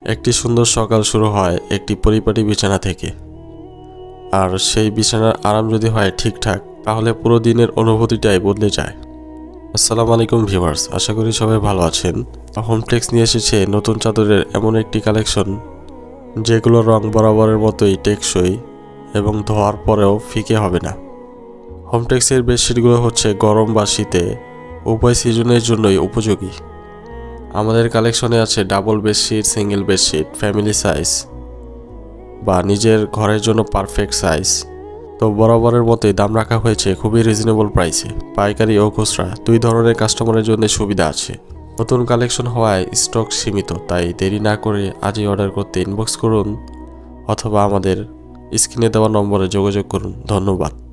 একটি সুন্দর সকাল শুরু হয় একটি পরিপাটি বিছানা থেকে। আর সেই বিছানার আরাম যদি হয় ঠিকঠাক, তাহলে পুরো দিনের অনুভূতিটাই বদলে যায়। আসসালামু আলাইকুম ভিউয়ার্স, আশা করি সবাই ভালো আছেন। হোমটেক্স নিয়ে এসেছে নতুন চাদরের এমন একটি কালেকশন যেগুলোর রং বরাবরের মতোই টেকসই এবং ধোয়ার পরেও ফিকে হবে না। হোমটেক্সের বেডশিটগুলো হচ্ছে গরম বা শীতে উভয় সিজনের জন্যই উপযোগী। আমাদের কালেকশনে আছে double bedsheet, single bedsheet, family size বা নিজের ঘরের জন্য পারফেক্ট সাইজ। তো বরাবরের মতোই দাম রাখা হয়েছে খুবই রিজনেবল প্রাইসে। পাইকারি ও খুচরা দুই ধরনের কাস্টমারের জন্য সুবিধা আছে। নতুন কালেকশন হওয়ায় স্টক সীমিত, তাই দেরি না করে আজই অর্ডার করতে ইনবক্স করুন অথবা আমাদের স্ক্রিনে দেওয়া নম্বরে যোগাযোগ করুন। ধন্যবাদ।